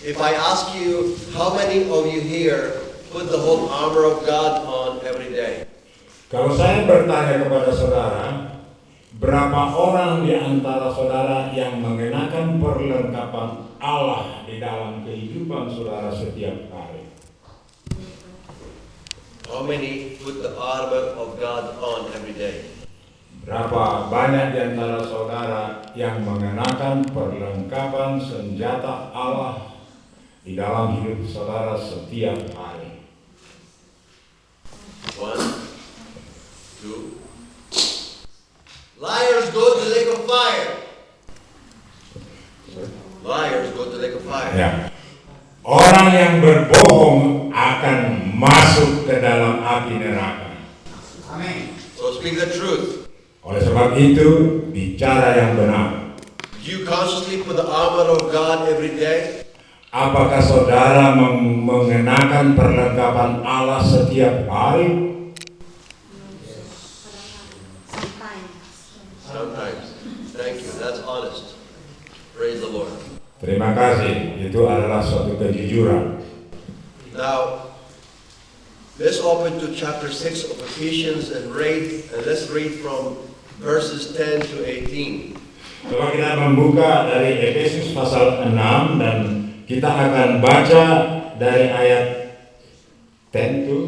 If I ask you, how many of you here put the whole armor of God on every day? Kalau saya bertanya kepada saudara, berapa orang di antara saudara yang mengenakan perlengkapan Allah di dalam kehidupan saudara setiap hari? How many put the armor of God on every day? Berapa banyak di antara saudara yang mengenakan perlengkapan senjata Allah di dalam hidup saudara setiap hari? 1, 2. Liars go to the lake of fire. Liars go to the lake of fire. Ya. Orang yang berbohong akan masuk ke dalam api neraka. Amin. So speak the truth. Oleh sebab itu, bicara yang benar. Do you consciously put the armor of God every day? Apakah saudara mengenakan perlengkapan Allah setiap hari? Sometimes. Thank you. That's honest. Praise the Lord. Terima kasih, itu adalah suatu kejujuran. Now, let's open to chapter 6 of Ephesians and let's read from verses 10 to 18. Coba kita membuka dari Efesus pasal 6 dan kita akan baca dari ayat 10 to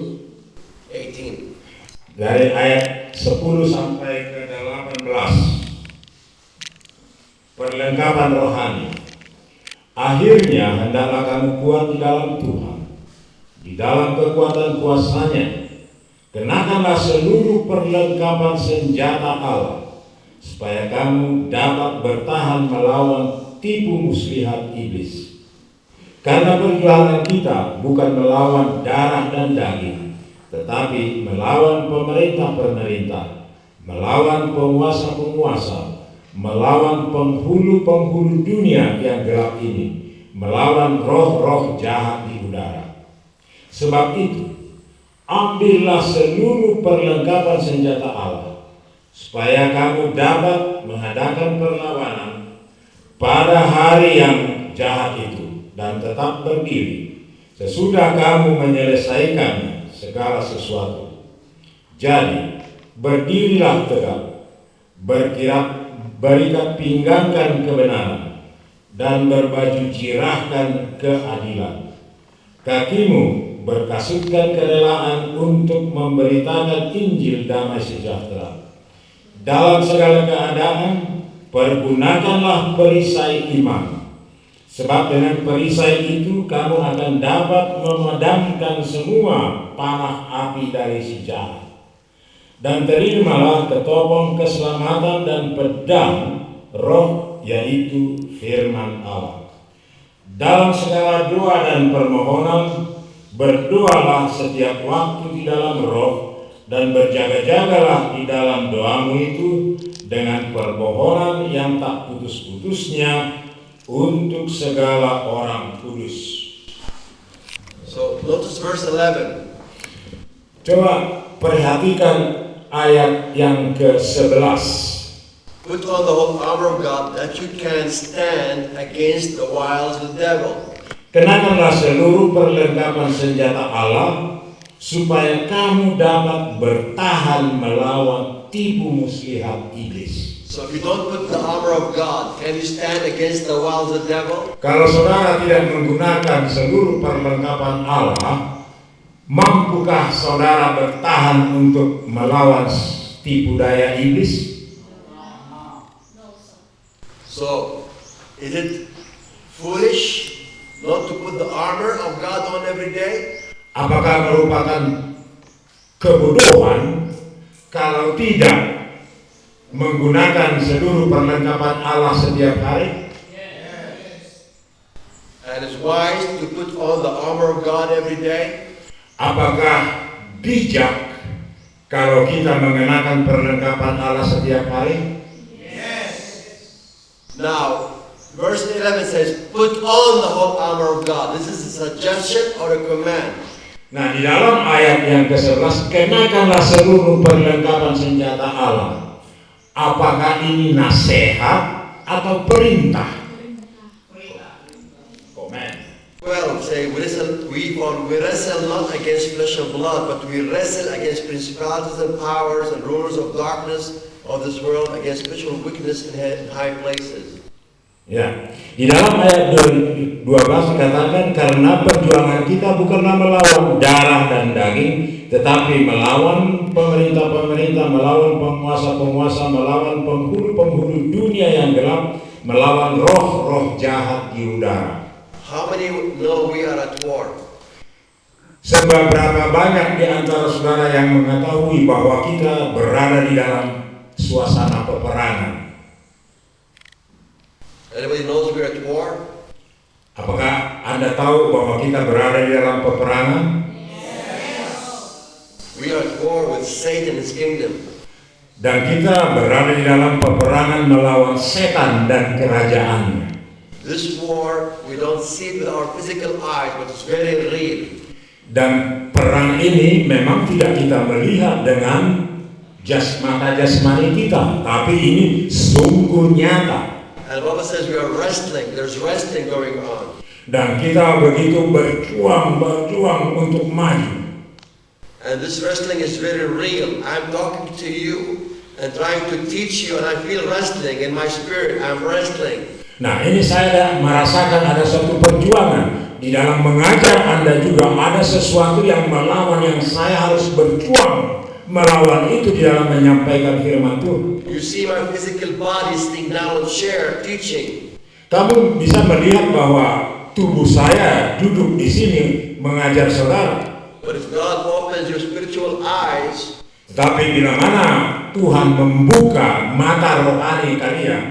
18. dari ayat 10 sampai ke 18. Perlengkapan rohani. Akhirnya hendaklah kamu kuat di dalam Tuhan, di dalam kekuatan kuasa-Nya. Kenakanlah seluruh perlengkapan senjata Allah, supaya kamu dapat bertahan melawan tipu muslihat iblis. Karena perjuangan kita bukan melawan darah dan daging, tetapi melawan pemerintah-pemerintah, melawan penguasa-penguasa, melawan penghulu-penghulu dunia yang gelap ini, melawan roh-roh jahat di udara. Sebab itu, ambillah seluruh perlengkapan senjata Allah, supaya kamu dapat mengadakan perlawanan pada hari yang jahat itu dan tetap berdiri sesudah kamu menyelesaikan segala sesuatu. Jadi, berdirilah tegak, berikat pinggangkan kebenaran, dan berbaju jirahkan keadilan. Kakimu berkasutkan kerelaan untuk memberitakan Injil damai sejahtera. Dalam segala keadaan, pergunakanlah perisai iman, sebab dengan perisai itu kamu akan dapat memadamkan semua panah api dari si jahat. Dan terimalah ketopong keselamatan dan pedang roh, yaitu firman Allah. Dalam segala doa dan permohonan, berdoalah setiap waktu di dalam roh, dan berjaga-jagalah di dalam doamu itu dengan permohonan yang tak putus-putusnya untuk segala orang kudus. So notice verse 11. Coba perhatikan ayat yang ke-11. Put on the whole armor of God that you can stand against the wiles of the devil. Kenakanlah seluruh perlengkapan senjata Allah, supaya kamu dapat bertahan melawan tipu muslihat iblis. So if you don't put the armor of God, can you stand against the wiles of the devil? Kalau saudara tidak menggunakan seluruh perlengkapan Allah, mampukah saudara bertahan untuk melawan tipu daya iblis? So, is it foolish not to put the armor of God on every day? Apakah merupakan kebodohan kalau tidak menggunakan seluruh perlengkapan Allah setiap hari? And it's wise to put on the armor of God every day? Apakah bijak kalau kita mengenakan perlengkapan Allah setiap hari? Now, verse 11 says, put on the whole armor of God. This is a suggestion or a command? Nah, di dalam ayat yang ke-11, kenakanlah seluruh perlengkapan senjata Allah. Apakah ini nasihat atau perintah? Komen. 12 say, we wrestle not against flesh and blood, but we wrestle against principalities and powers and rulers of darkness of this world, against spiritual wickedness in high places. Ya, di dalam ayat 12 dikatakan karena perjuangan kita bukanlah melawan darah dan daging, tetapi melawan pemerintah-pemerintah, melawan penguasa-penguasa, melawan penghulu-penghulu dunia yang gelap, melawan roh-roh jahat di udara. How many know we are at war? Seberapa banyak di antara saudara yang mengetahui bahwa kita berada di dalam suasana peperangan? Anybody knows we're at war? Apakah Anda tahu bahwa kita berada di dalam peperangan? Yes. We are at war with Satan and his kingdom. Dan kita berada di dalam peperangan melawan setan dan kerajaannya. This war, we don't see it with our physical eyes, but it's very real. Dan perang ini memang tidak kita melihat dengan mata jasmani kita, tapi ini sungguh nyata. And the Bible says we are wrestling. There's wrestling going on. Dan kita begitu berjuang untuk maju. And this wrestling is very real. I'm talking to you and trying to teach you, and I feel wrestling in my spirit. I'm wrestling. Nah, ini saya merasakan ada suatu perjuangan. Di dalam mengajar Anda juga ada sesuatu yang melawan, yang saya harus berjuang melawan itu di dalam menyampaikan firman Tuhan. You see my physical body sitting down on a chair teaching. Kamu bisa melihat bahwa tubuh saya duduk di sini mengajar saudara. But if God opens your spiritual eyes, tapi bila mana Tuhan membuka mata rohani kalian,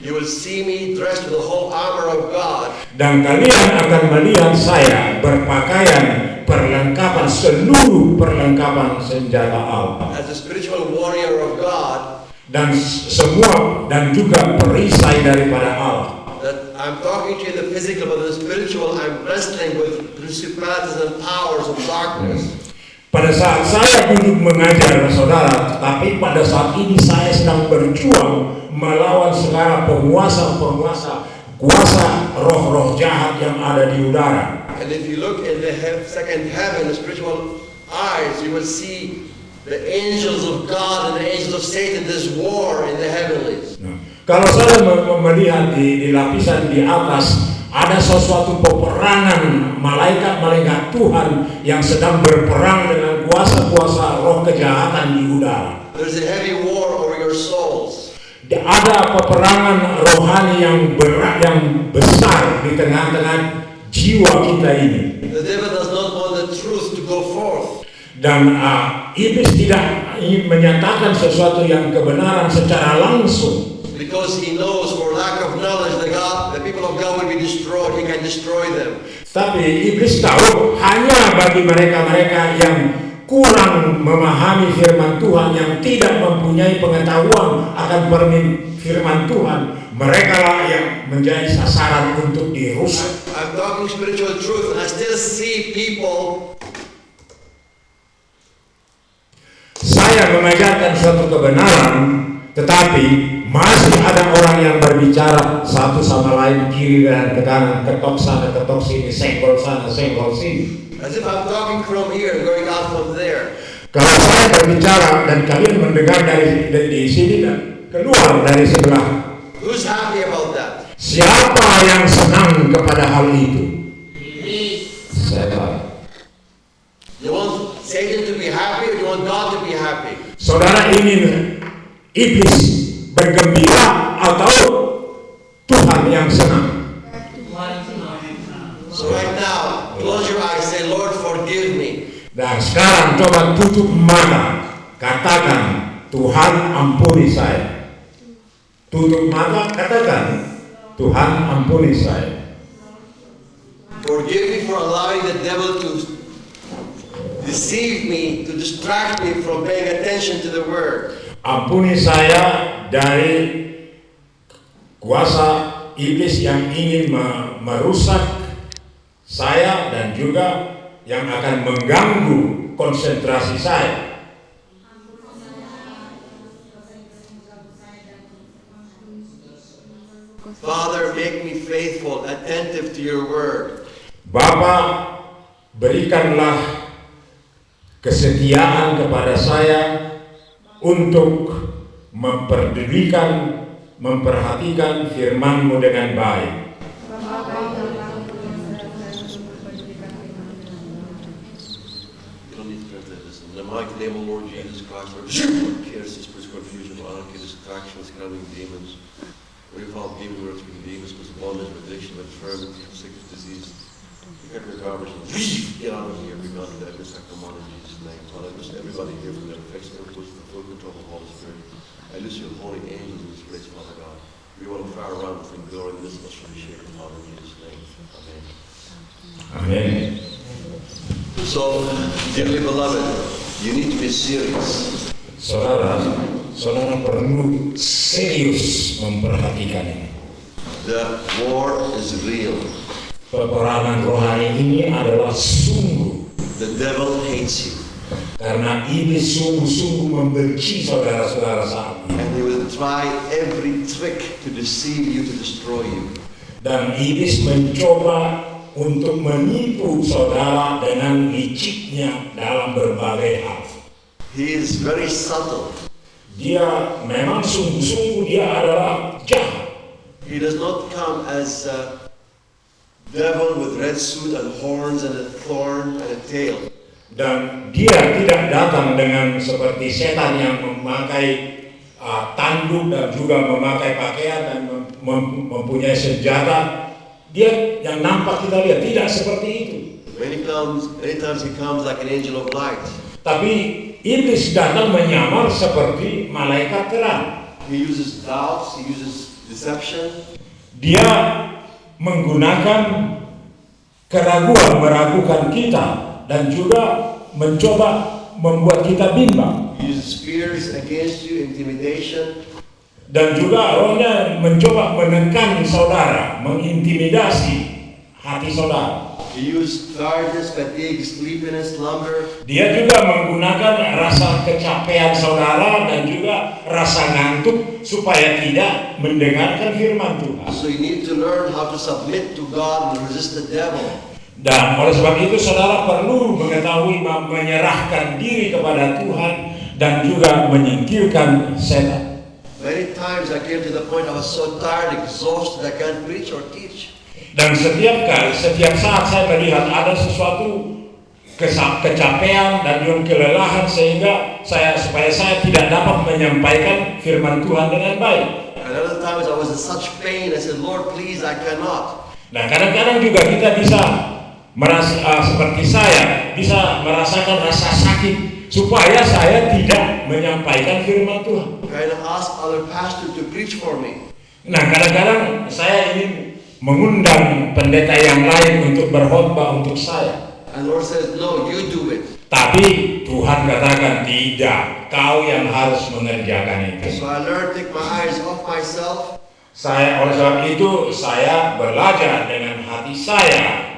you will see me dressed with the whole armor of God. Dan kalian akan melihat saya berpakaian perlengkapan, seluruh perlengkapan senjata Allah. As a spiritual warrior of God. Dan semua dan juga perisai daripada Allah. That I'm talking to you in the physical, but the spiritual, I'm wrestling with principalities and powers of darkness. Pada saat saya duduk mengajar saudara, tapi pada saat ini saya sedang berjuang melawan segala penguasa-penguasa, kuasa roh-roh jahat yang ada di udara. And if you look in the second heaven, the spiritual eyes, you will see the angels of God and the angels of Satan. This war in the heavenlies. Nah, kalau saya melihat di lapisan di atas, ada sesuatu peperangan malaikat-malaikat Tuhan yang sedang berperang dengan kuasa-kuasa roh kejahatan di udara. There's a heavy war over your souls. Ada peperangan rohani yang berat, yang besar di tengah-tengah jiwa kita ini. The devil does not want the truth to go forth. Dan iblis tidak ingin menyatakan sesuatu yang kebenaran secara langsung. Because he knows for lack of knowledge the people of God will be destroyed. He can destroy them. Tapi iblis tahu hanya bagi mereka-mereka yang kurang memahami firman Tuhan, yang tidak mempunyai pengetahuan akan firman Tuhan, mereka lah yang menjadi sasaran untuk dirusak. I'm talking spiritual truth, and I still see people. Saya mengajarkan suatu kebenaran, tetapi masih ada orang yang berbicara satu sama lain, kiri dan ke kanan, ketok sana, ketok sini, senggol sana, senggol sini. As if I'm talking from here and going out from there. Kalau saya berbicara dan kalian mendengar dari sini dan keluar dari sebelah. Who's happy about that? Siapa yang senang kepada hal itu? Saya. You want Satan to be happy, or you want God to be happy? Saudara ingin iblis bergembira atau Tuhan yang senang? So right now, close your eyes, say, Lord, forgive me. Dan sekarang coba tutup mata, katakan, Tuhan ampuni saya. Tutup mata, katakan, Tuhan ampuni saya. Forgive me for allowing the devil to deceive me, to distract me from paying attention to the word. Ampuni saya dari kuasa iblis yang ingin merusak saya dan juga yang akan mengganggu konsentrasi saya. Father, make me faithful, attentive to your word. Bapa, berikanlah kesetiaan kepada saya untuk memperdulikan, memperhatikan firman-Mu dengan baik. In the mighty name of Lord Jesus Christ, Lord, cares, spirits, confusion, anarchy, distractions, cramming demons, without giving words to demons, with bondage, addiction, infirmity, sickness, disease. Get rid of garbage and get out of here. Be gone to that. I command in Jesus' name. Father, I listen everybody here from their affection and push the full control of the Holy Spirit. I listen your holy angels in this place, Father God. We want to fire around from glory in this much from the shaken, Father, in Jesus' name. Amen. Amin. So, dearly beloved, you need to be serious. Saudara perlu serius memperhatikan ini. The war is real. Peperangan rohani ini adalah sungguh. The devil hates you. Karena iblis sungguh-sungguh membenci saudara-saudara saat ini. And he will try every trick to deceive you, to destroy you. Dan iblis mencoba untuk menipu saudara dengan liciknya dalam berbagai hal. He is very subtle. Dia memang sungguh-sungguh dia adalah jahat. He does not come as a devil with red suit and horns and a thorn and a tail. Dan dia tidak datang dengan seperti setan yang memakai tanduk dan juga memakai pakaian dan mempunyai senjata. Dia yang nampak kita lihat tidak seperti itu. Many times he comes like an angel of light. Tapi iblis datang menyamar seperti malaikat terang. He uses doubts, he uses deception. Dia menggunakan keraguan, meragukan kita dan juga mencoba membuat kita bimbang. He uses fears against you, intimidation. Dan juga rohnya mencoba menekan saudara, mengintimidasi hati saudara. He uses tiredness, fatigue, sleepiness, slumber. Dia juga menggunakan rasa kecapean saudara dan juga rasa ngantuk supaya tidak mendengarkan firman Tuhan. So you need to learn how to submit to God and resist the devil. Dan oleh sebab itu saudara perlu mengetahui menyerahkan diri kepada Tuhan dan juga menyingkirkan setan. Many times I came to the point I was so tired, exhausted, I can't preach or teach. Dan setiap saat saya melihat ada sesuatu kecapean dan juga kelelahan sehingga supaya saya tidak dapat menyampaikan firman Tuhan dengan baik. And other times I was in such pain, I said, Lord, please, I cannot. Nah, kadang-kadang juga kita bisa merasa seperti saya bisa merasakan rasa sakit supaya saya tidak menyampaikan firman Tuhan. I ask other pastor to preach for me. Nah, kadang-kadang saya ingin mengundang pendeta yang lain untuk berkhotbah untuk saya. And Lord says, no, you do it. Tapi Tuhan katakan tidak, kau yang harus mengerjakan itu. So I learned to take my eyes off myself. Oleh sebab itu saya belajar dengan hati saya.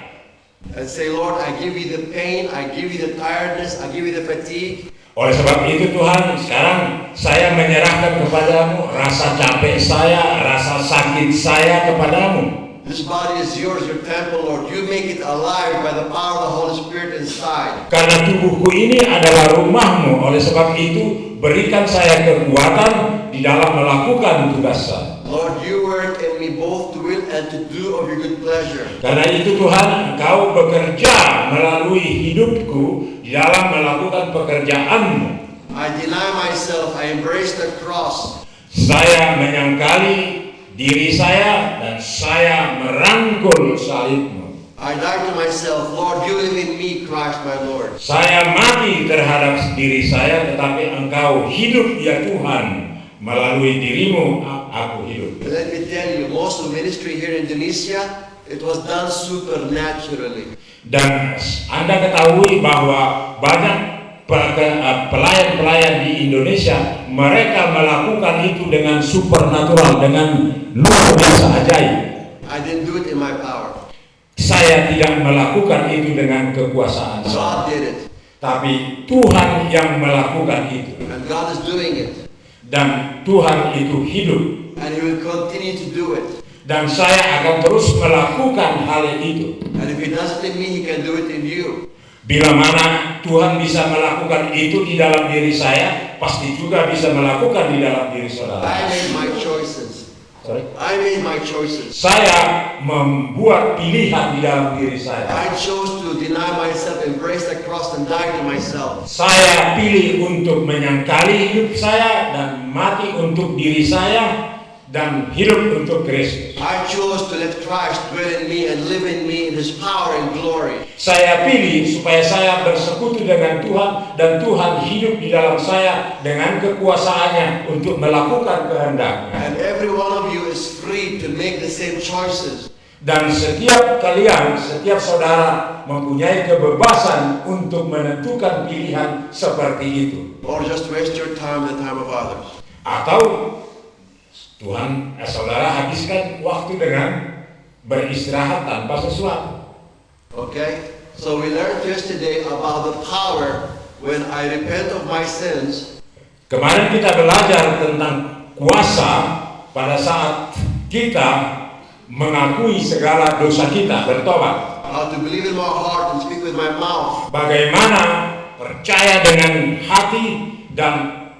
And say, Lord, I give you the pain, I give you the tiredness, I give you the fatigue. Oleh sebab itu Tuhan, sekarang saya menyerahkan kepadamu rasa capek saya, rasa sakit saya kepadamu. This body is yours, your temple, Lord. You make it alive by the power of the Holy Spirit inside. Karena tubuhku ini adalah rumahmu, oleh sebab itu berikan saya kekuatan di dalam melakukan tugas saya. Lord, you work in me both to will and to do of your good pleasure. Karena itu Tuhan, Engkau bekerja melalui hidupku di dalam melakukan pekerjaan-Mu. I deny myself, I embrace the cross. Saya menyangkali diri saya dan saya merangkul salib-Mu. I die to myself, Lord, you live in me, Christ my Lord. Saya mati terhadap diri saya, tetapi Engkau hidup ya Tuhan. Melalui dirimu aku hidup. Let me tell you, most of ministry here in Indonesia, it was done supernaturally. Dan Anda ketahui bahwa banyak pelayan-pelayan di Indonesia, mereka melakukan itu dengan supernatural, dengan luar biasa ajaib. I didn't do it in my power. Saya tidak melakukan itu dengan kekuasaan God saya. did it. Tapi Tuhan yang melakukan itu. And God is doing it. Dan Tuhan itu hidup. And He will continue to do it. Dan saya akan terus melakukan hal itu. And if He does it in me, He can do it in you. Bila mana Tuhan bisa melakukan itu di dalam diri saya, pasti juga bisa melakukan di dalam diri saudara. I made my choices. I made my choices. Saya membuat pilihan di dalam diri saya. I chose to deny myself, embrace the cross, and die to myself. Saya pilih untuk menyangkali hidup saya dan mati untuk diri saya dan hidup untuk Kristus. I chose to let Christ dwell in me and live in me in His power and glory. Saya pilih supaya saya bersekutu dengan Tuhan dan Tuhan hidup di dalam saya dengan kekuasaannya untuk melakukan kehendaknya. And every one of you is free to make the same choices. Dan setiap kalian, setiap saudara mempunyai kebebasan untuk menentukan pilihan seperti itu. Or just waste your time and the time of others. Atau saudara habiskan waktu dengan beristirahat tanpa sesuatu. Okay? So we learned yesterday about the power when I repent of my sins. Kemarin kita belajar tentang kuasa pada saat kita mengakui segala dosa kita, bertobat. How to believe in my heart and speak with my mouth. Bagaimana percaya dengan hati dan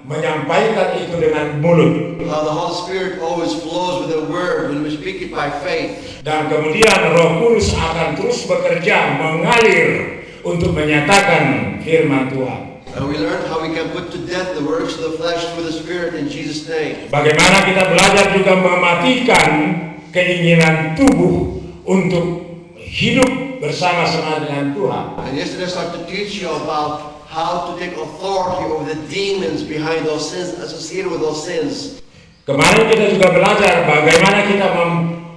menyampaikan itu dengan mulut. How the Holy Spirit always flows with the word when we speak it by faith. Dan kemudian Roh Kudus akan terus bekerja mengalir untuk menyatakan firman Tuhan. And we learned how we can put to death the works of the flesh through the Spirit in Jesus' name. Bagaimana kita belajar juga mematikan keinginan tubuh untuk hidup bersama-sama dengan Tuhan. And yesterday I started to teach you about how to take authority over the demons behind those sins, associated with those sins. Kemarin kita juga belajar bagaimana kita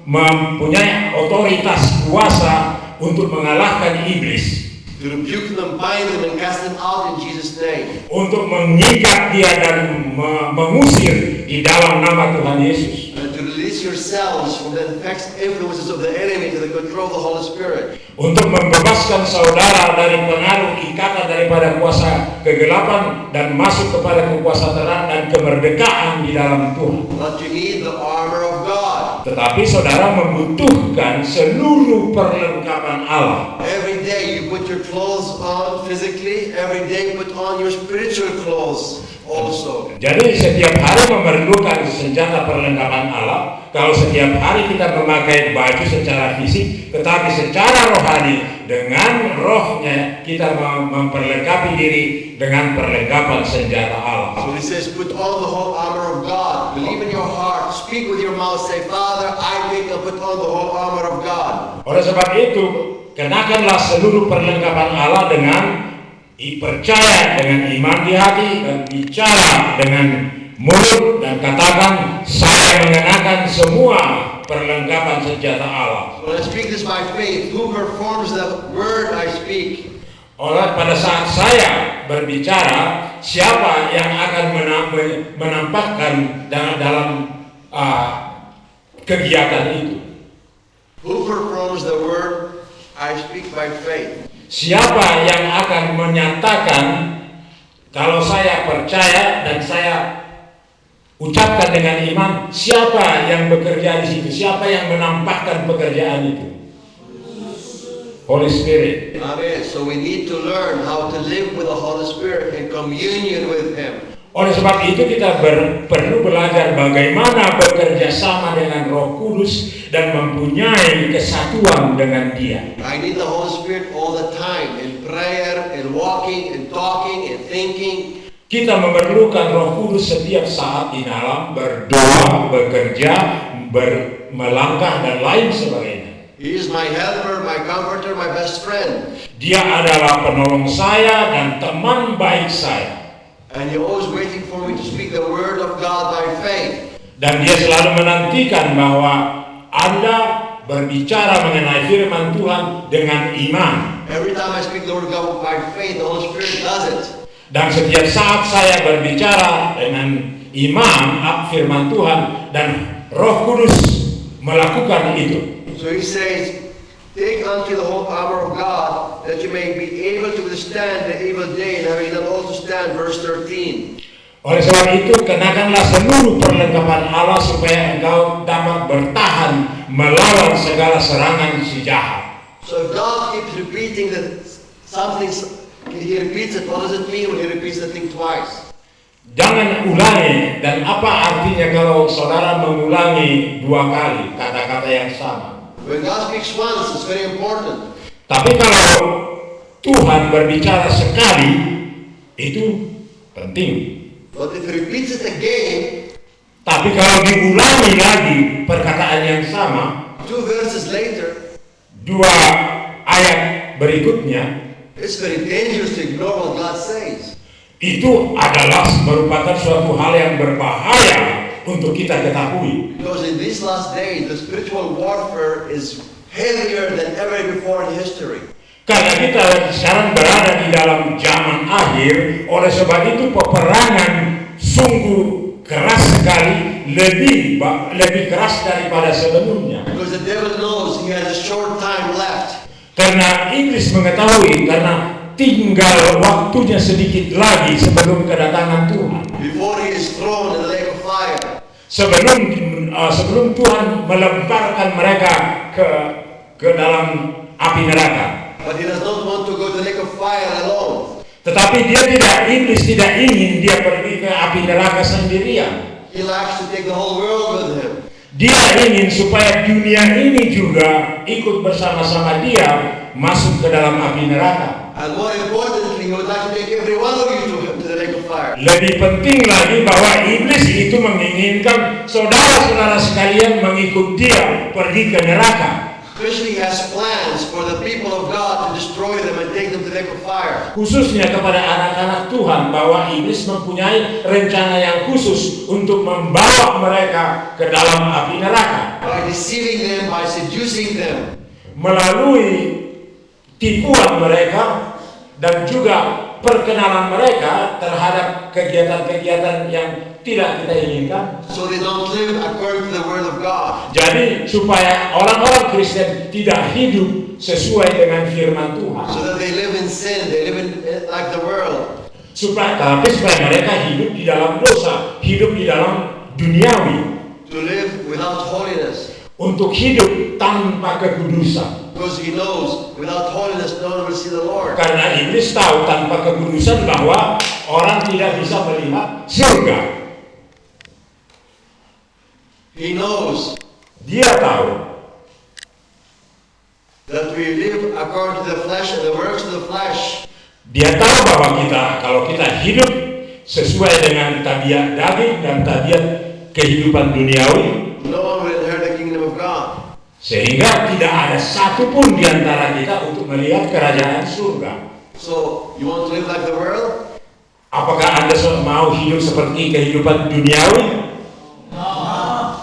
mempunyai otoritas kuasa untuk mengalahkan iblis. To rebuke them, bind them, and cast them out in Jesus' name. Untuk mengikat dia dan mengusir di dalam nama Tuhan Yesus. And to release yourselves from the influences of the enemy to the control of the Holy Spirit. Untuk membebaskan saudara dari pengaruh ikatan daripada kuasa kegelapan dan masuk kepada kekuasaan terang dan kemerdekaan di dalam Tuhan. But you need the armor of God. Tetapi saudara membutuhkan seluruh perlengkapan Allah. Every day you put your clothes on physically. Every day you put on your spiritual clothes also. Jadi setiap hari memerlukan senjata perlengkapan Allah. Kalau setiap hari kita memakai baju secara fisik, tetapi secara rohani dengan rohnya kita memperlengkapi diri dengan perlengkapan senjata Allah. So he says, put on the whole armor of God. Believe in your heart. Speak with your mouth. Say, Father, I think I'll put on the whole armor of God. Oleh sebab itu, kenakanlah seluruh perlengkapan Allah dengan percaya dengan iman di hati dan bicara dengan mulut dan katakan, saya mengenakan semua perlengkapan senjata Allah. When I speak this by faith, who performs the word I speak? Oleh pada saat saya berbicara, siapa yang akan menampakkan dalam kegiatan itu? Who performs the word I speak by faith? Siapa yang akan menyatakan kalau saya percaya dan saya ucapkan dengan iman, siapa yang bekerja di situ? Siapa yang menampakkan pekerjaan itu? Holy Spirit. Amen. So we need to learn how to live with the Holy Spirit in communion with Him. Oleh sebab itu kita perlu belajar bagaimana bekerja sama dengan Roh Kudus dan mempunyai kesatuan dengan Dia. I need the Holy Spirit all the time in prayer, in walking, in talking, in thinking. Kita memerlukan Roh Kudus setiap saat di dalam berdoa, bekerja, melangkah dan lain sebagainya. He is my helper, my comforter, my best friend. Dia adalah penolong saya dan teman baik saya. And He's always waiting for me to speak the word of God by faith. Dan Dia selalu menantikan bahwa Anda berbicara mengenai firman Tuhan dengan iman. Every time I speak the word of God by faith, the Holy Spirit does it. Dan setiap saat saya berbicara dengan iman firman Tuhan dan Roh Kudus melakukan itu. So He says, take unto the whole armor of God, that you may be able to withstand the evil day, and having done all to stand. Verse 13. Oleh sebab itu, kenakanlah seluruh perlengkapan Allah supaya engkau dapat bertahan melawan segala serangan si jahat. So if God keeps repeating that something, He repeats it, what does it mean when He repeats the thing twice? Jangan ulangi, dan apa artinya kalau saudara mengulangi 2 kali kata-kata yang sama? When God speaks once, it's very important. Tapi kalau Tuhan berbicara sekali, itu penting. But if He repeats it again, Tapi kalau diulangi lagi perkataan yang sama, 2 verses later, 2 ayat berikutnya, it's very dangerous to ignore what God says. itu adalah merupakan suatu hal yang berbahaya untuk kita ketahui. Because in these last days, the spiritual warfare is heavier than ever before in history. Karena kita sekarang berada di dalam zaman akhir, oleh sebab itu peperangan sungguh keras sekali, lebih keras daripada sebelumnya. Because the devil knows he has a short time left. Karena iblis mengetahui, karena tinggal waktunya sedikit lagi sebelum kedatangan Tuhan. Before he is thrown in the lake of fire. Sebelum Tuhan melemparkan mereka ke dalam api neraka. But he does not want to go to the lake of fire alone. Tetapi iblis tidak ingin dia pergi ke api neraka sendirian. He likes to take the whole world with him. Dia ingin supaya dunia ini juga ikut bersama-sama dia masuk ke dalam api neraka. And more importantly, he would like to take every one of you to the lake of fire. Lebih penting lagi bahwa iblis itu menginginkan saudara-saudara sekalian mengikut dia pergi ke neraka. Especially he has plans for the people of God to destroy them and take them to the lake of fire. Khususnya kepada anak-anak Tuhan, bahwa iblis mempunyai rencana yang khusus untuk membawa mereka ke dalam api neraka. By deceiving them, by seducing them. Melalui tipuan mereka dan juga perkenalan mereka terhadap kegiatan-kegiatan yang tidak kita inginkan. So they don't live according to the word of God. Jadi supaya orang-orang Kristen tidak hidup sesuai dengan firman Tuhan. So that they live in sin, they live in like the world. Supaya mereka hidup di dalam dosa, hidup di dalam duniawi. To live without holiness. Untuk hidup tanpa kekudusan. Because he knows without holiness no one will see the Lord. Karena iblis tahu tanpa kekudusan bahwa orang tidak bisa melihat surga. He knows. Dia tahu that we live according to the flesh and the works of the flesh. Dia tahu bahwa kalau kita hidup sesuai dengan tabiat daging dan tabiat kehidupan duniawi, no one will inherit the kingdom of God. Sehingga tidak ada satupun di antara kita untuk melihat kerajaan surga. So, you want to live like the world? Apakah Anda mau hidup seperti kehidupan duniawi? No.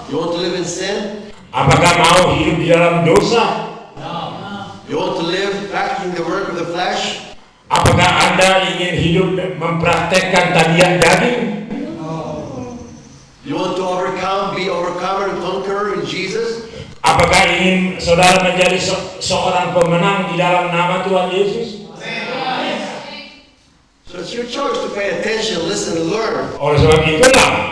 You want to live in sin? Apakah mau hidup di dalam dosa? No. You want to live practicing the work of the flesh? Apakah Anda ingin hidup mempraktekkan tabiat daging? No. You want to be overcomer and conqueror in Jesus? Apakah ingin saudara menjadi seorang pemenang di dalam nama Tuhan Yesus? So it's your choice to pay attention, listen, and learn. Oleh sebab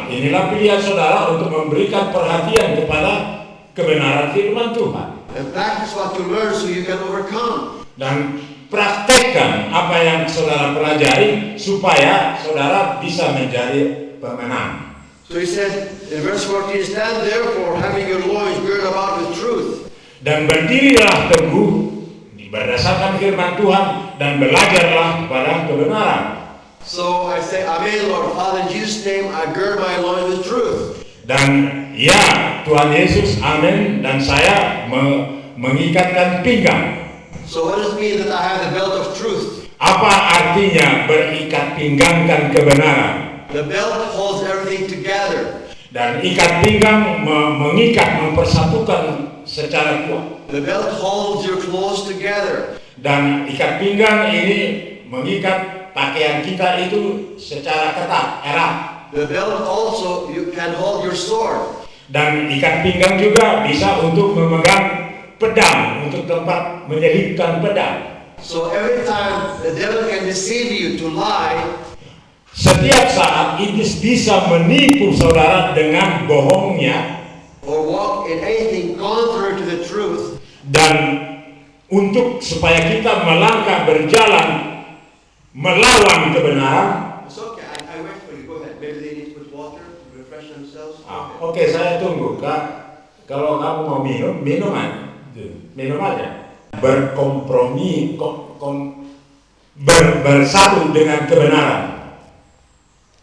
inilah pilihan saudara untuk memberikan perhatian kepada kebenaran firman Tuhan. And practice what you learn so you can overcome. Dan praktekkan apa yang saudara pelajari supaya saudara bisa menjadi pemenang. So he said in verse 14, stand therefore, having your loins girded about with truth. Dan berdirilah teguh berdasarkan firman Tuhan dan belajarlah kepada kebenaran. So I say, Amen, Lord. Father, in Jesus' name, I gird my loins with truth. Dan ya, Tuhan Yesus, amin. Dan saya mengikatkan pinggang. So what does it mean that I have the belt of truth? Apa artinya berikat pinggangkan kebenaran? The belt holds everything together. Dan ikat pinggang mengikat, mempersatukan secara kuat. The belt holds your clothes together. Dan ikat pinggang ini mengikat pakaian kita itu secara ketat, erat. The belt also you can hold your sword. Dan ikat pinggang juga bisa untuk memegang pedang, untuk tempat menyelipkan pedang. So every time the devil can deceive you to lie. Setiap saat iblis bisa menipu saudara dengan bohongnya. or walk in anything contrary to the truth, dan untuk supaya kita melangkah berjalan melawan kebenaran. it's okay. I wait for you. Go ahead. Maybe they need to put water to refresh themselves. Oke, saya tunggu, Kak. Kalau kamu mau minum aja. Berkompromi, bersatu dengan kebenaran.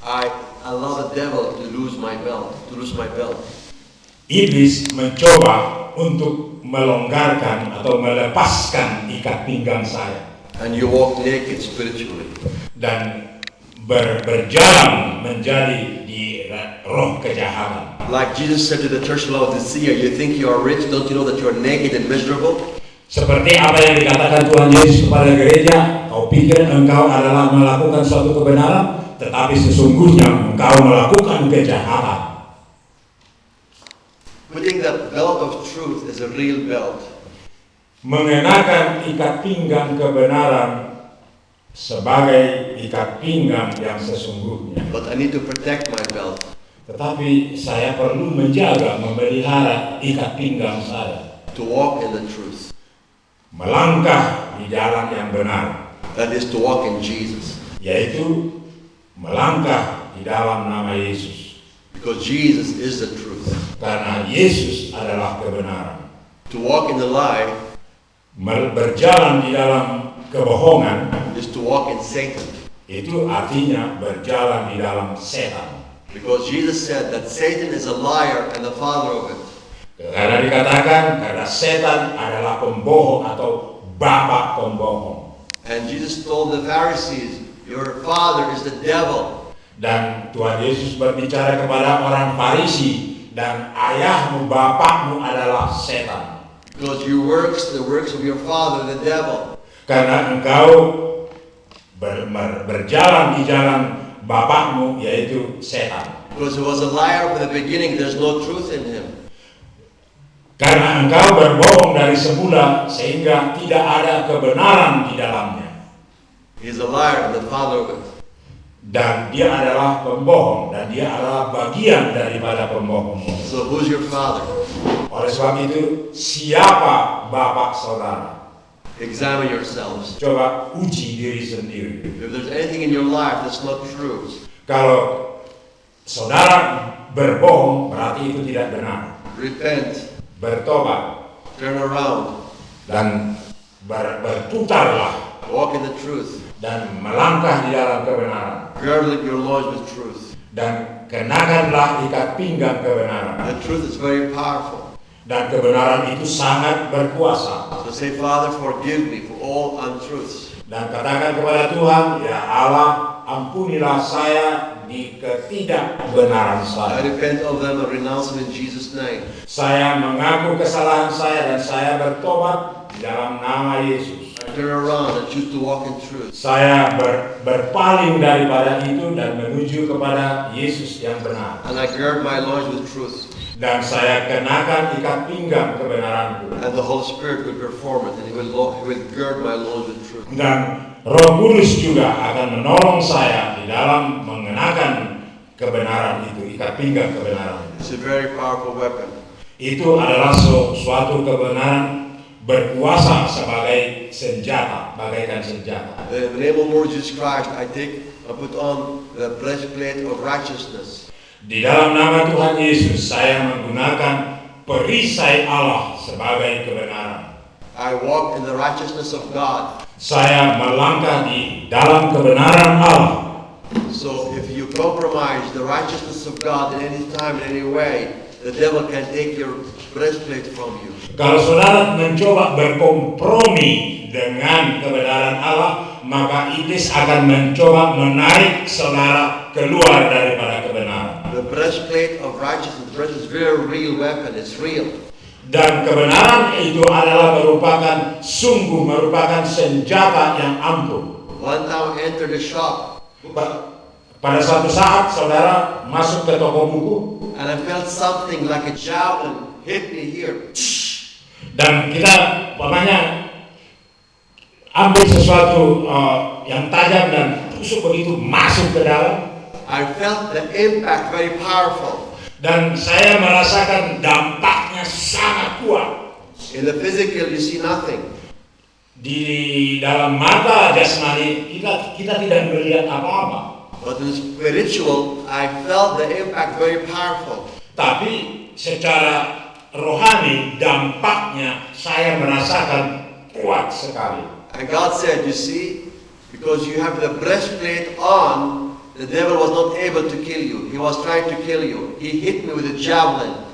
I allow the devil to lose my belt. Iblis mencoba untuk melonggarkan atau melepaskan ikat pinggang saya. And you walk naked spiritually. Dan berjalan menjadi di roh kejahatan. Like Jesus said to the church of Laodicea, you think you are rich, don't you know that you are naked and miserable? Seperti apa yang dikatakan Tuhan Yesus kepada gereja, kau pikir engkau adalah melakukan suatu kebenaran, tetapi sesungguhnya engkau melakukan kejahatan. Putting the belt of truth is a real belt. Mengenakan ikat pinggang kebenaran sebagai ikat pinggang yang sesungguhnya. But I need to protect my belt. Tetapi saya perlu menjaga, memelihara ikat pinggang saya. To walk in the truth. Melangkah di jalan yang benar. That is to walk in Jesus. Yaitu melangkah di dalam nama Yesus. Because Jesus is the truth. Karena Yesus adalah kebenaran. To walk in the lie berjalan di dalam kebohongan is to walk in Satan. Itu artinya berjalan di dalam setan. Because Jesus said that Satan is a liar and the father of it. Karena dikatakan karena setan adalah pembohong atau bapa pembohong. And Jesus told the Pharisees, your father is the devil. Dan Tuhan Yesus berbicara kepada orang Farisi, dan ayahmu, bapakmu adalah setan. Because your works, the works of your father, the devil. Karena engkau berjalan di jalan bapakmu, yaitu setan. Because he was a liar from the beginning, there's no truth in him. Karena engkau berbohong dari semula, sehingga tidak ada kebenaran di dalamnya. He's a liar and the father of it. Dan dia adalah pembohong, dan dia adalah bagian daripada pembohong. So who's your father? Oleh sebab itu, siapa bapak saudara? Examine yourselves. Coba uji diri sendiri. If there's anything in your life that's not true, Kalau saudara berbohong, berarti itu tidak benar. repent, Bertobat turn around, dan berputarlah walk in the truth, dan melangkah di dalam kebenaran. girdle your loins with truth. Dan kenakanlah ikat pinggang kebenaran. The truth is very powerful. Dan kebenaran itu sangat berkuasa. So say, Father, forgive me for all untruths. Dan katakan kepada Tuhan, ya Allah, ampunilah saya di ketidakbenaran I saya. repent of them and renounce them in Jesus' name. Saya mengaku kesalahan saya dan saya bertobat di dalam nama Yesus. I turn around and choose to walk in truth. Saya berpaling daripada itu dan menuju kepada Yesus yang benar. And I gird my loins with truth. Dan saya kenakan ikat pinggang kebenaranku. And the Holy Spirit will perform it, and He will gird my loins with truth. Dan Roh Kudus juga akan menolong saya di dalam mengenakan kebenaran itu, ikat pinggang kebenaran. It's a very powerful weapon. Itu adalah suatu kebenaran berkuasa sebagai senjata, bagaikan senjata. In the name of Lord Jesus Christ, I put on the breastplate of righteousness. Di dalam nama Tuhan Yesus, saya menggunakan perisai Allah sebagai kebenaran. I walk in the righteousness of God. Saya melangkah di dalam kebenaran Allah. So if you compromise the righteousness of God in any time, in any way, the devil can take your breastplate from you. Kalau saudara mencoba berkompromi dengan kebenaran Allah, maka iblis akan mencoba menarik saudara keluar daripada kebenaran. The breastplate of righteousness, the breastplate is a very real weapon. It's real. Dan kebenaran itu adalah merupakan senjata yang ampuh. One time I entered the shop Pada suatu saat saudara masuk ke toko buku and I felt something like a javelin hit me here. dan kita umpamanya ambil sesuatu yang tajam dan tusuk begitu masuk ke dalam. I felt the impact very powerful. Dan saya merasakan dampaknya sangat kuat. In the physical, you see nothing. Di dalam mata jasmani kita tidak melihat apa-apa. But in the spiritual, I felt the impact very powerful. Tapi secara rohani dampaknya saya merasakan kuat sekali. And God said, you see, because you have the breastplate on, the devil was not able to kill you. He was trying to kill you. He hit me with a javelin.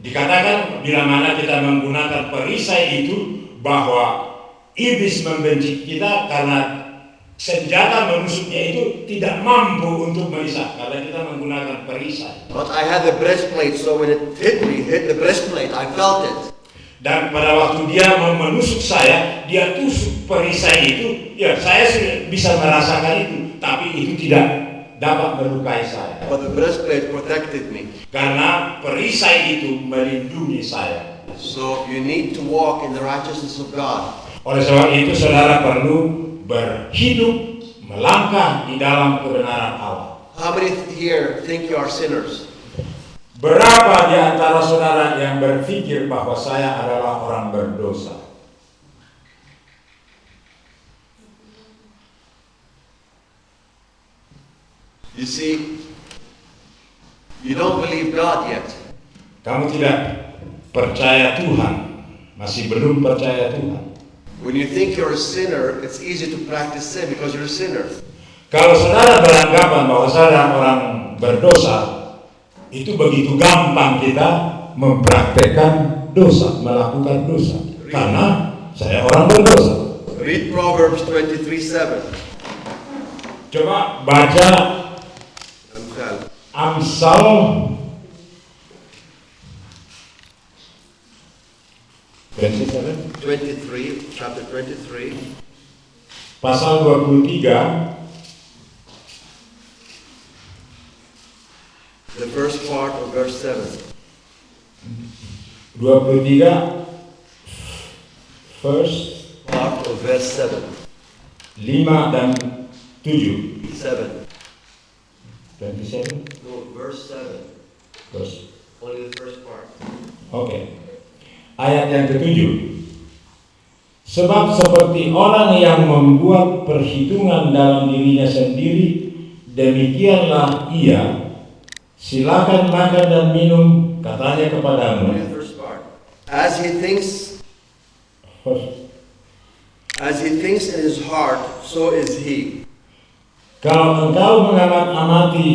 Dikatakan bila mana kita menggunakan perisai itu bahwa iblis membenci kita karena senjata menusuknya itu tidak mampu untuk merisai karena kita menggunakan perisai. But I had the breastplate, so when it hit me, hit the breastplate, I felt it. Dan pada waktu dia menusuk saya, dia tusuk perisai itu, ya saya bisa merasakan itu, tapi itu tidak dapat melukai saya. But the breastplate protected me. Karena perisai itu melindungi saya. So you need to walk in the righteousness of God. Oleh sebab itu saudara perlu berhidup, melangkah di dalam kebenaran Allah. How many here think you are sinners? Berapa di antara saudara yang berpikir bahwa saya adalah orang berdosa? You see, you don't believe God yet. Kamu tidak percaya Tuhan, masih belum percaya Tuhan. When you think you're a sinner, it's easy to practice sin because you're a sinner. Kalau saudara beranggapan bahwa saya orang berdosa, itu begitu gampang kita mempraktekkan dosa, melakukan dosa. Karena saya orang berdosa. Read Proverbs 23:7. Coba baca Amsal 23, chapter 23. Pasal 23. The first part of verse 7. 23 first Part of verse 7. 5 dan 7. 7. 27 No, verse 7. verse. Only the first part. Oke. Ayat yang ke-7. Sebab seperti orang yang membuat perhitungan dalam dirinya sendiri, demikianlah ia. Silakan makan dan minum, katanya kepadamu. Only the first part. As he thinks in his heart, so is he. Kalau engkau mengamat-amati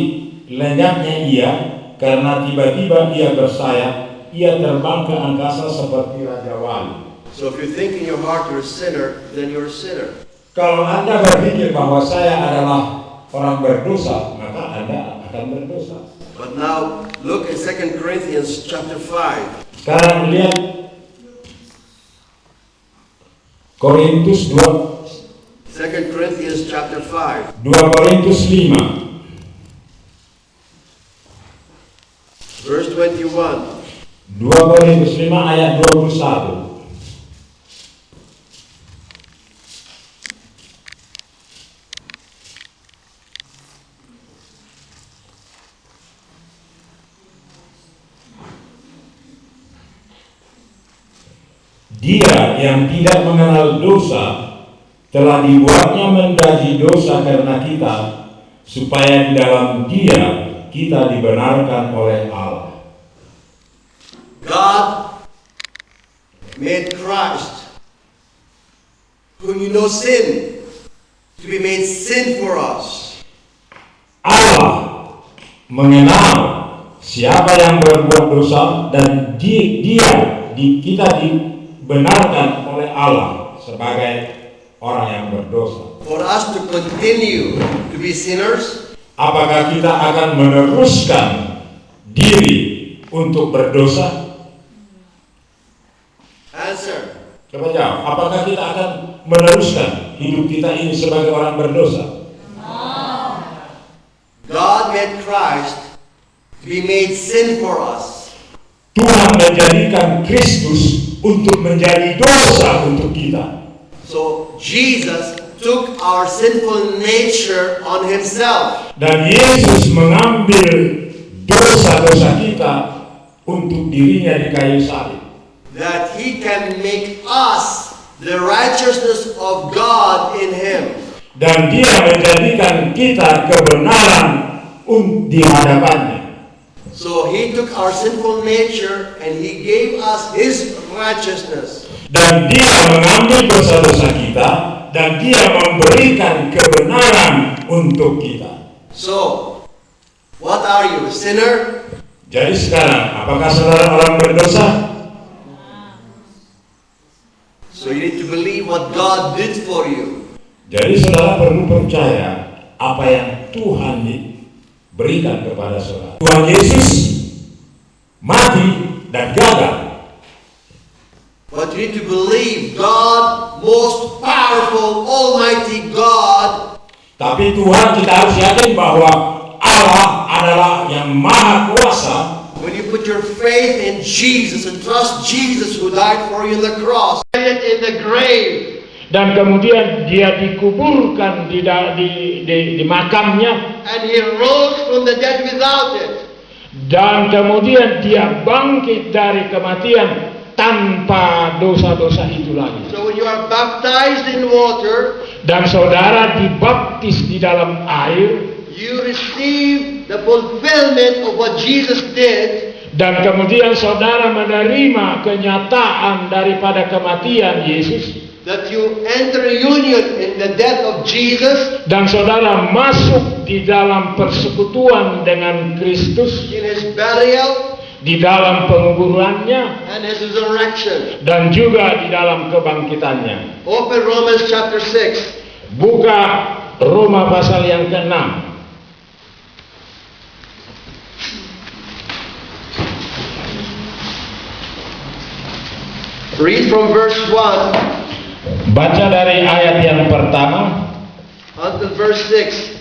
lenyapnya ia, karena tiba-tiba ia bersayap, ia terbang ke angkasa seperti Raja Wali. So if you think in your heart you're a sinner, then you're a sinner. Kalau Anda berpikir bahwa saya adalah orang berdosa, maka Anda akan berdosa. But now look at 2 Corinthians chapter 5. Sekarang lihat Korintus 2. 2 Corinthians chapter 5. 2 Korintus 5 Verse 21. 2 Korintus 5 ayat 21. Dia yang tidak mengenal dosa telah dibuatnya menjadi dosa karena kita, supaya di dalam Dia kita dibenarkan oleh Allah. God made Christ, whom you know sin, to be made sin for us. Allah mengenal siapa yang berbuat dosa dan kita dibenarkan oleh Allah sebagai orang yang berdosa. For us to continue to be sinners, apakah kita akan meneruskan diri untuk berdosa? answer. Coba jawab, apakah kita akan meneruskan hidup kita ini sebagai orang berdosa? God made Christ to be made sin for us. Tuhan menjadikan Kristus untuk menjadi dosa untuk kita. So Jesus took our sinful nature on himself. Dan Yesus mengambil dosa-dosa kita untuk dirinya di kayu salib. That He can make us the righteousness of God in Him. Dan Dia menjadikan kita kebenaran di hadapannya. So He took our sinful nature and He gave us His righteousness. Dan Dia mengambil dosa-dosa kita dan Dia memberikan kebenaran untuk kita. So, what are you, a sinner? Jadi sekarang, apakah saudara orang berdosa? So you need to believe what God did for you. Jadi saudara perlu percaya apa yang Tuhan berikan kepada saudara. Tuhan Yesus mati dan gagal. But you need to believe God, most powerful, almighty God. Tapi Tuhan, kita harus yakin bahwa Allah adalah yang maha kuasa. When you put your faith in Jesus and trust Jesus who died for you on the cross, and in the grave, Dan kemudian dia dikuburkan di makamnya. and He rose from the dead without it. Dan kemudian dia bangkit dari kematian tanpa dosa-dosa itu lagi. So when you are baptized in water, Dan saudara dibaptis di dalam air. you receive the fulfillment of what Jesus did. Dan kemudian saudara menerima kenyataan daripada kematian Yesus. That you enter union in the death of Jesus, Dan saudara masuk di dalam persekutuan dengan Kristus. in His burial, Di dalam penguburannya. and His resurrection. Dan juga di dalam kebangkitannya. Open Romans chapter 6. Buka Roma pasal yang ke-6. Read from verse 1 Baca dari ayat yang pertama until verse 6,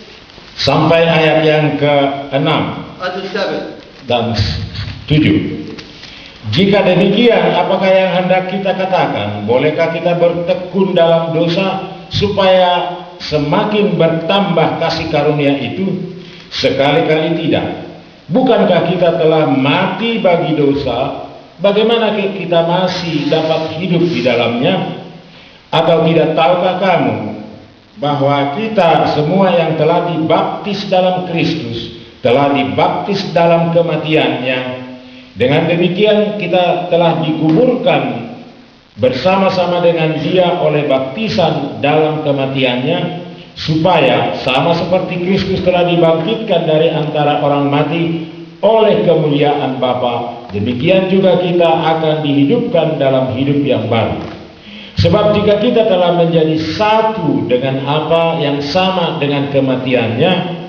sampai ayat yang ke-6 until 7. dan 7. Jika demikian, apakah yang hendak kita katakan? Bolehkah kita bertekun dalam dosa supaya semakin bertambah kasih karunia itu? Sekali-kali tidak. Bukankah kita telah mati bagi dosa? Bagaimana kita masih dapat hidup di dalamnya? Atau tidak tahukah kamu bahwa kita semua yang telah dibaptis dalam Kristus telah dibaptis dalam kematiannya? Dengan demikian kita telah dikuburkan bersama-sama dengan Dia oleh baptisan dalam kematiannya, supaya sama seperti Kristus telah dibangkitkan dari antara orang mati oleh kemuliaan Bapa, demikian juga kita akan dihidupkan dalam hidup yang baru. Sebab jika kita telah menjadi satu dengan apa yang sama dengan kematiannya,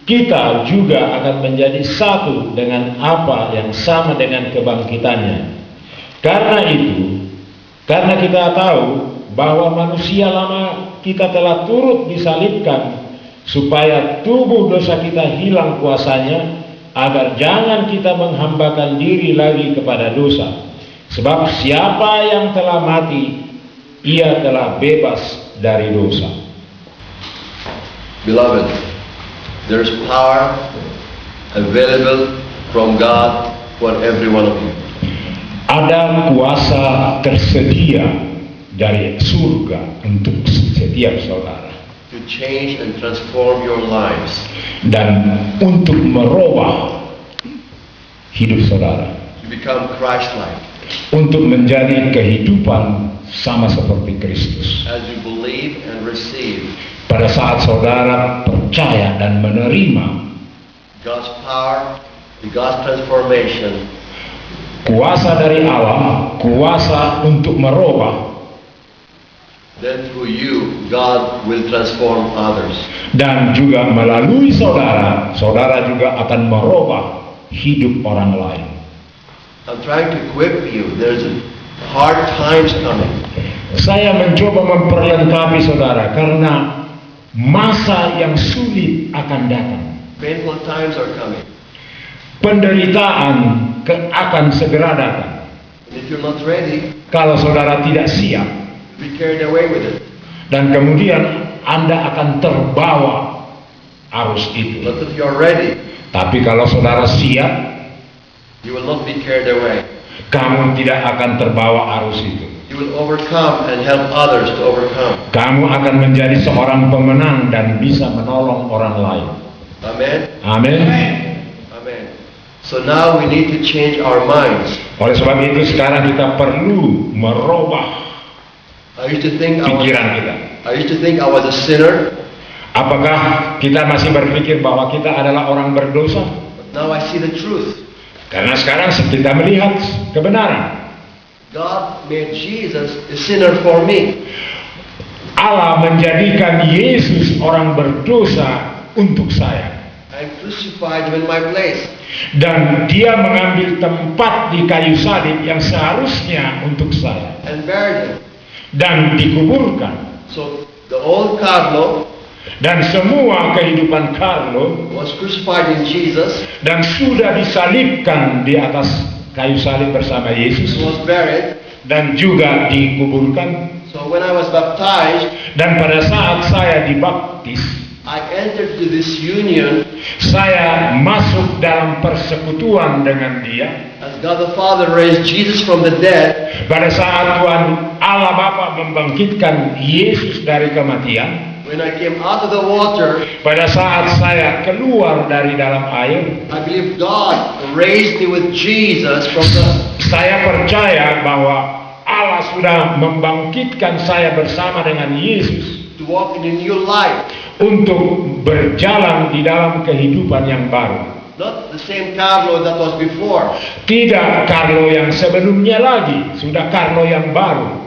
kita juga akan menjadi satu dengan apa yang sama dengan kebangkitannya. Karena itu, karena kita tahu bahwa manusia lama kita telah turut disalibkan, supaya tubuh dosa kita hilang kuasanya, agar jangan kita menghambakan diri lagi kepada dosa. Sebab siapa yang telah mati, ia telah bebas dari dosa. Beloved, there's power available from God for every one of you. Ada kuasa tersedia dari surga untuk setiap saudara. To change and transform your lives. Dan untuk merubah hidup saudara. To become Christ-like. Untuk menjadi kehidupan sama seperti Kristus. As you believe and receive Pada saat saudara percaya dan menerima God's power, the God's transformation, kuasa dari Allah, kuasa untuk merubah, then through you, God will transform others. dan juga melalui saudara, saudara juga akan merubah hidup orang lain. I'm trying to equip you. There's hard times coming. Saya mencoba memperlengkapi saudara karena masa yang sulit akan datang. Painful times are coming. Penderitaan akan segera datang. And if you're not ready, Kalau saudara tidak siap, be carried away with it. dan kemudian Anda akan terbawa arus itu. But if you're ready, Tapi kalau saudara siap, you will not be carried away. kamu tidak akan terbawa arus itu. You will overcome and help others to overcome. Kamu akan menjadi seorang pemenang dan bisa menolong orang lain. Amen? Amin. Amen. So now we need to change our minds. Oleh sebab itu sekarang kita perlu merubah I used to think pikiran kita. I was a sinner, Apakah kita masih berpikir bahwa kita adalah orang berdosa? but now I see the truth. Karena sekarang kita melihat kebenaran. God made Jesus a sinner for me. Allah menjadikan Yesus orang berdosa untuk saya. I crucified him in my place. Dan dia mengambil tempat di kayu salib yang seharusnya untuk saya. And buried him. Dan dikuburkan. So the old Carlo Dan semua kehidupan Carlo was crucified in Jesus. dan sudah disalibkan di atas kayu salib bersama Yesus. He was buried. Dan juga dikuburkan. So when I was baptized, Dan pada saat saya dibaptis, I entered to this union saya masuk dalam persekutuan dengan dia. as God the Father raised Jesus from the dead. Pada saat Tuhan Allah Bapa membangkitkan Yesus dari kematian, When I came out of the water, pada saat saya keluar dari dalam air, I believe God raised me with Jesus from the. saya percaya bahwa Allah sudah membangkitkan saya bersama dengan Yesus To walk in a new life. untuk berjalan di dalam kehidupan yang baru. Not the same Carlo that was before. Tidak Carlo yang sebelumnya lagi, sudah Carlo yang baru.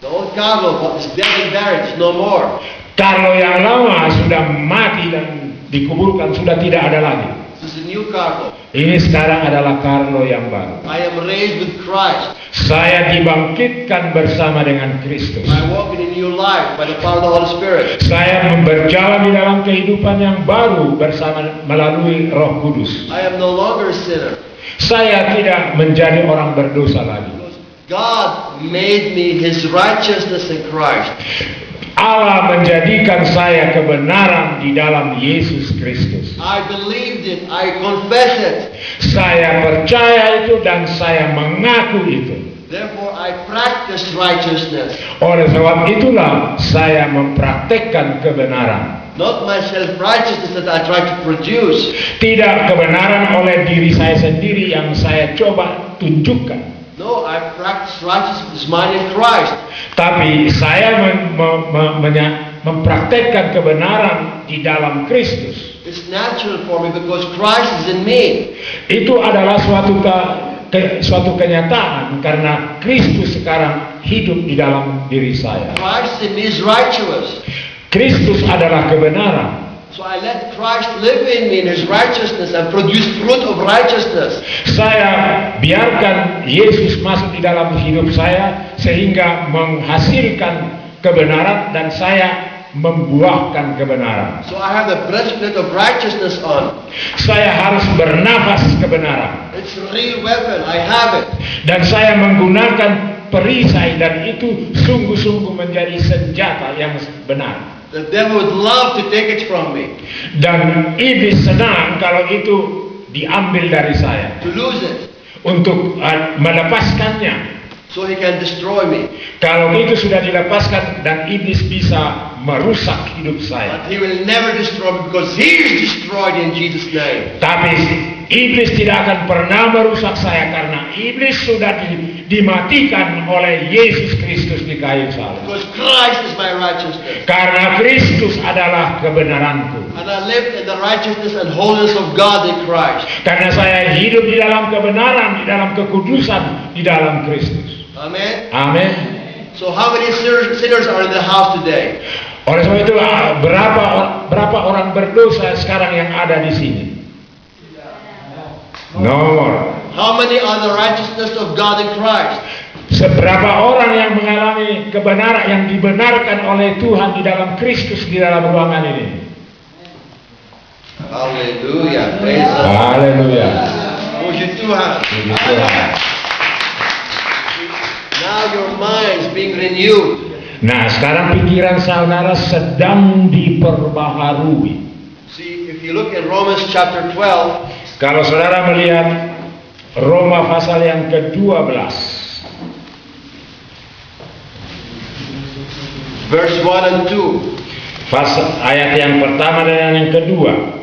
The old Carlo is dead and buried, is no more. Carlo yang lama sudah mati dan dikuburkan, sudah tidak ada lagi. This is a new Carlo. Ini sekarang adalah Carlo yang baru. I am raised with Christ. Saya dibangkitkan bersama dengan Kristus. I walk in a new life by the power of the Holy Spirit. Saya berjalan di dalam kehidupan yang baru bersama melalui Roh Kudus. I am no longer a sinner. Saya tidak menjadi orang berdosa lagi. Because God made me His righteousness in Christ. Allah menjadikan saya kebenaran di dalam Yesus Kristus. I believed it. I confess it. Saya percaya itu dan saya mengaku itu. Therefore, I practice righteousness. Oleh sebab itulah saya mempraktekkan kebenaran. Not my self-righteousness that I try to produce. Tidak kebenaran oleh diri saya sendiri yang saya coba tunjukkan. No, I practice righteousness mine in Christ. Tapi saya mempraktekkan kebenaran di dalam Kristus. It's natural for me because Christ is in me. Itu adalah suatu kenyataan karena Kristus sekarang hidup di dalam diri saya. Christ in me is righteous. Kristus adalah kebenaran. So I let Christ live in me in His righteousness and produce fruit of righteousness. Saya biarkan Yesus masuk di dalam hidup saya sehingga menghasilkan kebenaran dan saya membuahkan kebenaran. So I have the breastplate of righteousness on. Saya harus bernafas kebenaran. It's a real weapon. I have it. Dan saya menggunakan perisai dan itu sungguh-sungguh menjadi senjata yang benar. The devil would love to take it from me. Dan iblis senang kalau itu diambil dari saya. To lose it. Untuk melepaskannya. So he can destroy me. Kalau itu sudah dilepaskan dan iblis bisa merusak hidup saya. But he will never destroy me because he is destroyed in Jesus' name. Tapi iblis tidak akan pernah merusak saya karena iblis sudah dimatikan oleh Yesus Kristus di kayu salib. Because Christ is my righteousness. Karena Kristus adalah kebenaranku. And I live in the righteousness and holiness of God in Christ. Karena saya hidup di dalam kebenaran, di dalam kekudusan, di dalam Kristus. Amen. Amin. So how many sinners are in the house today? Oleh sebab itu berapa orang berdosa sekarang yang ada di sini? No more. How many are the righteousness of God in Christ? Seberapa orang yang mengalami kebenaran yang dibenarkan oleh Tuhan di dalam Kristus di dalam ruangan ini? Hallelujah. Praise the Lord. Haleluya. Puji Tuhan. Puji Tuhan. Now your mind's being renewed. Nah, sekarang pikiran saudara sedang diperbaharui. See, if you look in Romans chapter 12, Kalau saudara melihat Roma pasal yang ke-12, verse 1 and 2. ayat yang pertama dan yang kedua.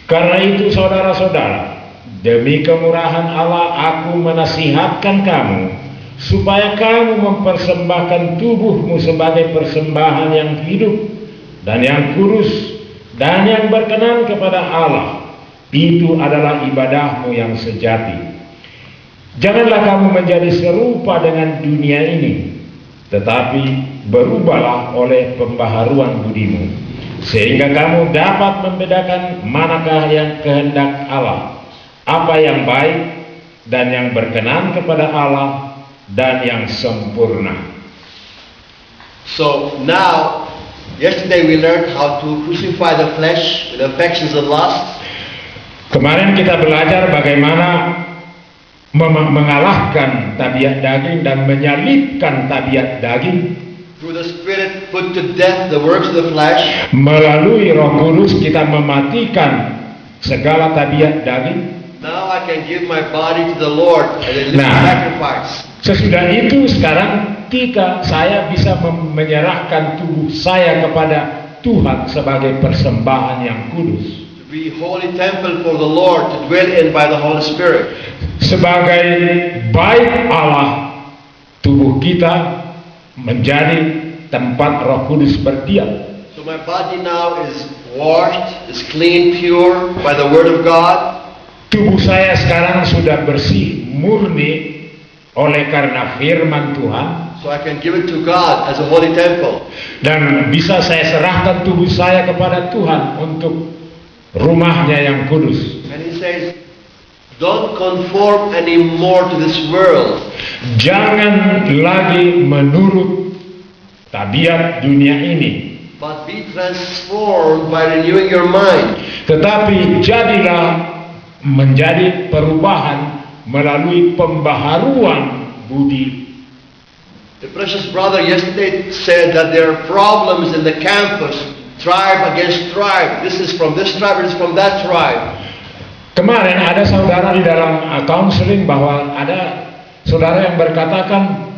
Karena itu saudara-saudara, demi kemurahan Allah aku menasihatkan kamu, supaya kamu mempersembahkan tubuhmu sebagai persembahan yang hidup dan yang kudus dan yang berkenan kepada Allah. Itu adalah ibadahmu yang sejati. Janganlah kamu menjadi serupa dengan dunia ini, tetapi berubahlah oleh pembaharuan budimu, sehingga kamu dapat membedakan manakah yang kehendak Allah, apa yang baik dan yang berkenan kepada Allah dan yang sempurna. So now, yesterday we learned how to crucify the flesh with affections and lusts. Kemarin kita belajar bagaimana mengalahkan tabiat daging dan menyalibkan tabiat daging. Through the Spirit put to death the works of the flesh. Melalui Roh Kudus kita mematikan segala tabiat daging. Now I can give my body to the Lord as a living sacrifice. Sesudah itu sekarang saya bisa menyerahkan tubuh saya kepada Tuhan sebagai persembahan yang kudus. To be holy temple for the Lord to dwell in by the Holy Spirit. Sebagai bait Allah, tubuh kita menjadi tempat Roh Kudus berdiam. So my body now is washed, is clean, pure by the Word of God. Tubuh saya sekarang sudah bersih, murni oleh karena firman Tuhan. So I can give it to God as a holy temple. Dan bisa saya serahkan tubuh saya kepada Tuhan untuk rumahnya yang kudus. And He says, don't conform anymore to this world. Jangan lagi menurut tabiat dunia ini, but be transformed by renewing your mind. Tetapi jadilah menjadi perubahan melalui pembaharuan budi. The precious brother yesterday said that there are problems in the campus, tribe against tribe. This is from this tribe, this is from that tribe. Kemarin ada saudara di dalam counseling bahwa ada saudara yang berkatakan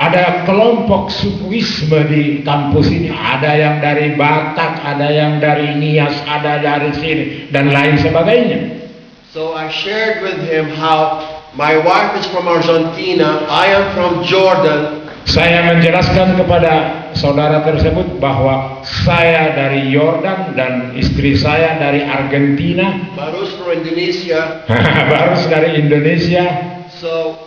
ada kelompok sukuisme di kampus ini. Ada yang dari Batak, ada yang dari Nias, ada dari sini, dan lain sebagainya. So I shared with him how my wife is from Argentina, I am from Jordan. Saya menjelaskan kepada saudara tersebut bahwa saya dari Yordan dan istri saya dari Argentina. Barus from Indonesia. Barus dari Indonesia. So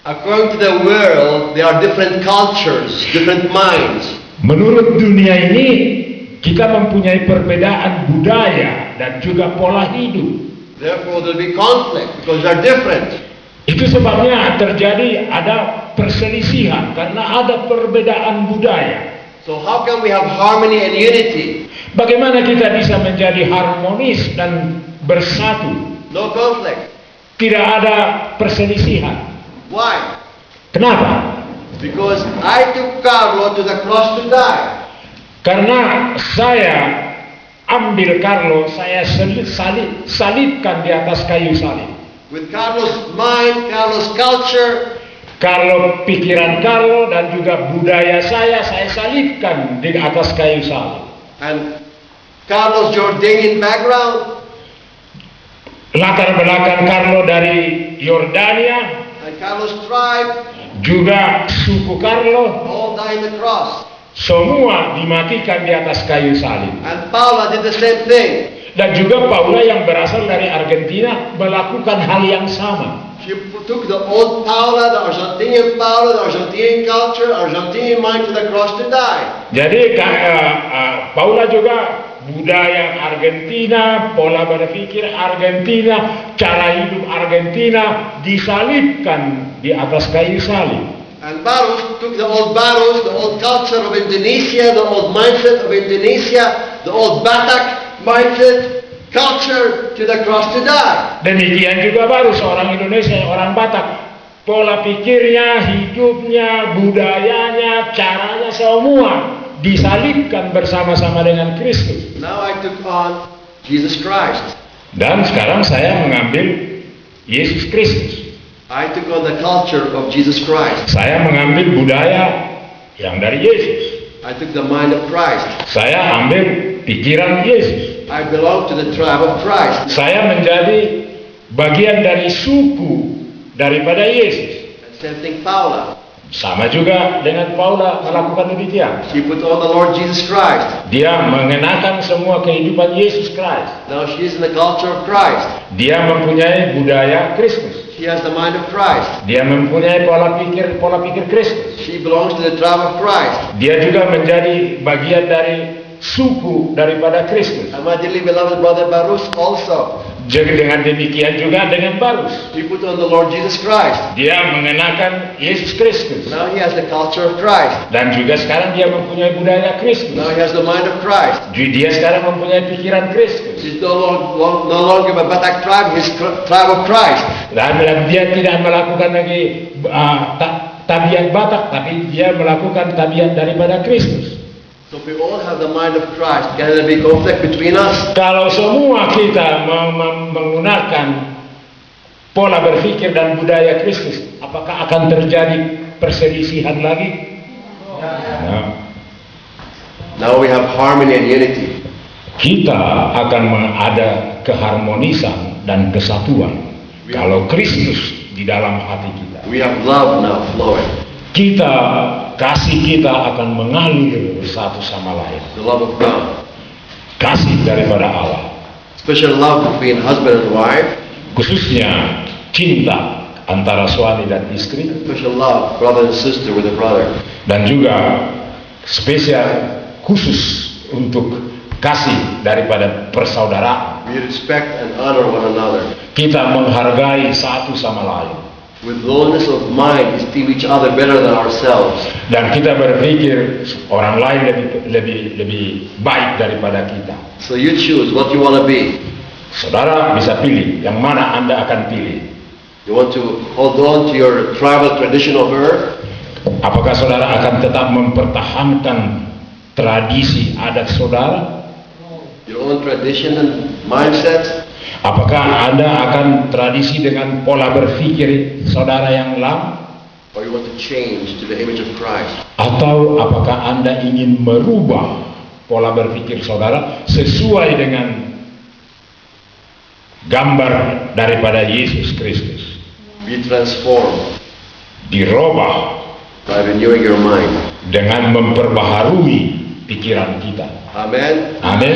according to the world, there are different cultures, different minds. Menurut dunia ini, kita mempunyai perbedaan budaya dan juga pola hidup. Therefore there will be conflict because they are different. Itu sebabnya terjadi ada perselisihan karena ada perbedaan budaya. So how can we have harmony and unity? Bagaimana kita bisa menjadi harmonis dan bersatu? No conflict. Tidak ada perselisihan. Why? Kenapa? Because I took Carlo to the cross to die. Karena saya ambil Carlo, saya salibkan di atas kayu salib. With Carlo's mind, Carlo's culture, Carlo pikiran Carlo dan juga budaya saya salibkan di atas kayu salib. and Carlo's Jordanian background, Latar belakang Carlo dari Yordania, and Carlo's tribe, juga suku Carlo, all died on the cross. semua dimatikan di atas kayu salib. And Paula did the same thing. Dan juga Paula yang berasal dari Argentina melakukan hal yang sama. She took the old Paula, the Argentinian culture, Argentinian mind to the cross to die. Jadi Paula juga budaya Argentina, pola berpikir Argentina, cara hidup Argentina disalibkan di atas kayu salib. And Barus took the old Barus, the old culture of Indonesia, the old mindset of Indonesia, the old Batak mindset, culture to the cross to die. Demikian juga baru seorang Indonesia, orang Batak, pola pikirnya, hidupnya, budayanya, caranya semua disalibkan bersama-sama dengan Kristus. Now I took on Jesus Christ. Dan sekarang saya mengambil Yesus Kristus. I took on the culture of Jesus Christ. Saya mengambil budaya yang dari Yesus. I took the mind of Christ. Saya ambil pikiran Yesus. I belong to the tribe of Christ. Saya menjadi bagian dari suku daripada Yesus. And same thing Paula. Sama juga dengan Paula melakukan demikian. She put on the Lord Jesus Christ. Dia mengenakan semua kehidupan Yesus Kristus. Now she is in the culture of Christ. Dia mempunyai budaya Kristus. She has the mind of Christ. Dia mempunyai pola pikir Kristus. She belongs to the tribe of Christ. Dia juga menjadi bagian dari suku daripada Kristus. And my dearly beloved brother Baruch also. Jadi dengan demikian juga dengan Paulus. He put on the Lord Jesus Christ. Dia mengenakan Yesus Kristus. Now he has the culture of Christ. Dan juga sekarang dia mempunyai budaya Kristus. Now he has the mind of Christ. Dia sekarang mempunyai pikiran Kristus. He's no longer a Batak tribe, he's tribe of Christ. Dan dia tidak melakukan lagi tabiat Batak, tapi dia melakukan tabiat daripada Kristus. So we all have the mind of Christ. Can there be conflict between us? Kalau semua kita menggunakan pola berpikir dan budaya Kristus, apakah akan terjadi perselisihan lagi? No. Now we have harmony and unity. Kita akan ada keharmonisan dan kesatuan kalau Kristus di dalam hati kita. We have love now flowing. Kasih kita akan mengalir satu sama lain. The love of God. Kasih daripada Allah. Special love between husband and wife. Khususnya cinta antara suami dan istri. Special love, brother and sister with a brother. Dan juga spesial khusus untuk kasih daripada persaudaraan. We respect and honor one another. Kita menghargai satu sama lain. With lowness of mind, we esteem each other better than ourselves. Dan kita berpikir orang lain lebih baik daripada kita. So you choose what you want to be. Saudara bisa pilih yang mana Anda akan pilih. You want to hold on to your tribal tradition of earth? Apakah saudara akan tetap mempertahankan tradisi adat saudara? Your own tradition and mindset? Apakah Anda akan tradisi dengan pola berpikir saudara yang lama? Or you want to change to the image of Christ? Atau apakah Anda ingin merubah pola berpikir saudara sesuai dengan gambar daripada Yesus Kristus? Be transformed Dirubah by renewing your mind. dengan memperbaharui pikiran kita. Amen. Amin.